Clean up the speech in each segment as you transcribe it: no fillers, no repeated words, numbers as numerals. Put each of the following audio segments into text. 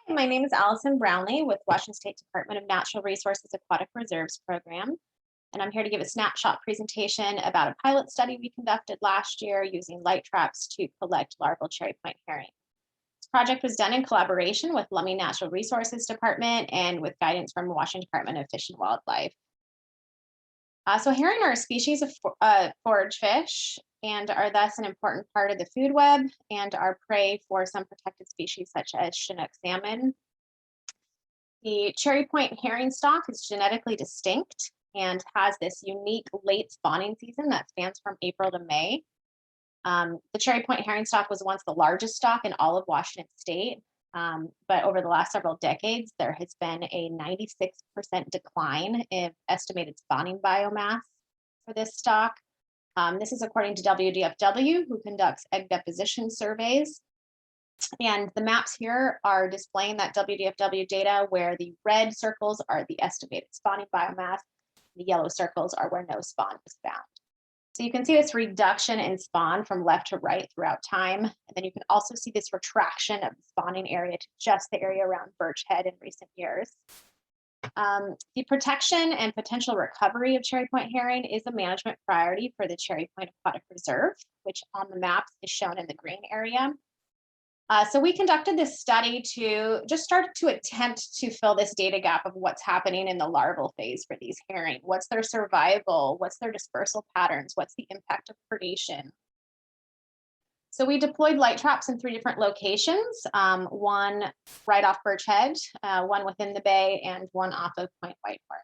My name is Allison Brownlee with Washington State Department of Natural Resources Aquatic Reserves Program, and I'm here to give a snapshot presentation about a pilot study we conducted last year using light traps to collect larval cherry point herring. This project was done in collaboration with Lummi Natural Resources Department and with guidance from Washington Department of Fish and Wildlife. So herring are a species of forage fish and are thus an important part of the food web and are prey for some protected species such as Chinook salmon. The cherry point herring stock is genetically distinct and has this unique late spawning season that spans from April to May. The cherry point herring stock was once the largest stock in all of Washington State, but over the last several decades, there has been a 96% decline in estimated spawning biomass for this stock. This is according to WDFW, who conducts egg deposition surveys. And the maps here are displaying that WDFW data where the red circles are the estimated spawning biomass, the yellow circles are where no spawn was found. So you can see this reduction in spawn from left to right throughout time. And then you can also see this retraction of the spawning area to just the area around Birch Head in recent years. The protection and potential recovery of cherry point herring is a management priority for the Cherry Point Aquatic Reserve, which on the maps is shown in the green area. So we conducted this study to just start to attempt to fill this data gap of what's happening in the larval phase for these herring. What's their survival? What's their dispersal patterns? What's the impact of predation? So we deployed light traps in 3 different locations, one right off Birch Head, one within the bay, and one off of Point Whitehorn.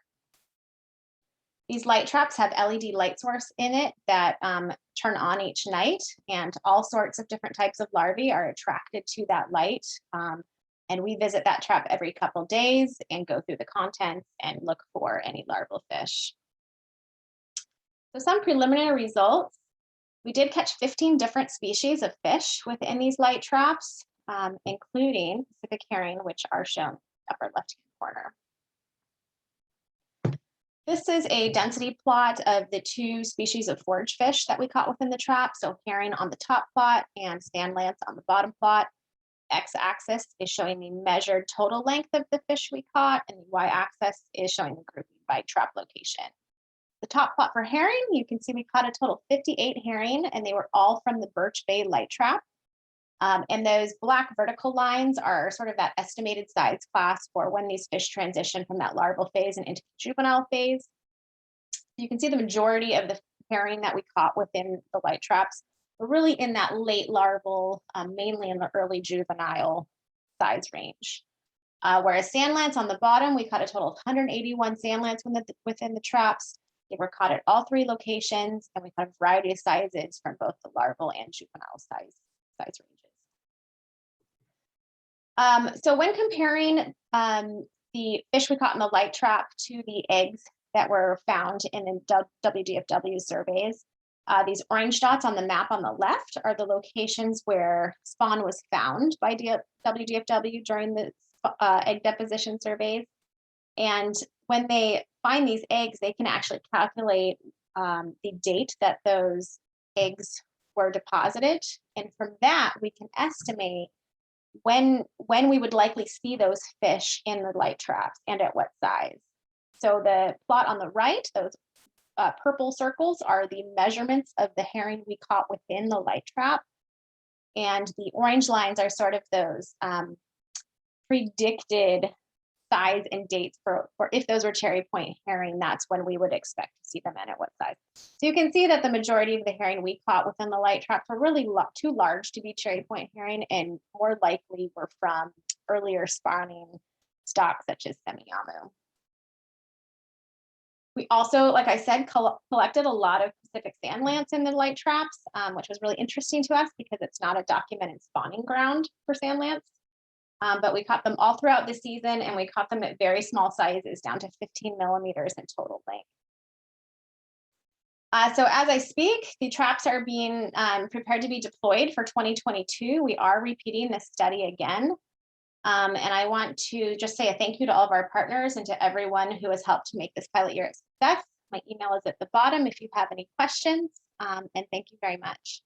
These light traps have LED light source in it that turn on each night, and all sorts of different types of larvae are attracted to that light. And we visit that trap every couple days and go through the contents and look for any larval fish. So some preliminary results. We did catch 15 different species of fish within these light traps, including Pacific herring, which are shown in the upper left-hand corner. This is a density plot of the 2 species of forage fish that we caught within the trap. So herring on the top plot and sand lance on the bottom plot. X-axis is showing the measured total length of the fish we caught, and the y-axis is showing the grouping by trap location. The top plot for herring, you can see we caught a total of 58 herring, and they were all from the Birch Bay light trap. And those black vertical lines are sort of that estimated size class for when these fish transition from that larval phase and into the juvenile phase. You can see the majority of the herring that we caught within the light traps were really in that late larval, mainly in the early juvenile size range. Whereas sand lance on the bottom, we caught a total of 181 sand lance within the traps. They were caught at all 3 locations, and we caught a variety of sizes from both the larval and juvenile size ranges. So when comparing the fish we caught in the light trap to the eggs that were found in the WDFW surveys, these orange dots on the map on the left are the locations where spawn was found by WDFW during the egg deposition surveys. And when they find these eggs, they can actually calculate the date that those eggs were deposited. And from that, we can estimate when we would likely see those fish in the light traps and at what size. So the plot on the right, those purple circles are the measurements of the herring we caught within the light trap. And the orange lines are sort of those predicted size and dates for if those were cherry point herring, that's when we would expect to see them and at what size. So you can see that the majority of the herring we caught within the light traps are really too large to be cherry point herring, and more likely were from earlier spawning stocks such as semiyamu. We also, like I said, collected a lot of Pacific sand lance in the light traps, which was really interesting to us because it's not a documented spawning ground for sand lance. But we caught them all throughout the season, and we caught them at very small sizes, down to 15 millimeters in total length. So as I speak, the traps are being prepared to be deployed for 2022. We are repeating this study again. And I want to just say a thank you to all of our partners and to everyone who has helped to make this pilot year a success. My email is at the bottom if you have any questions, and thank you very much.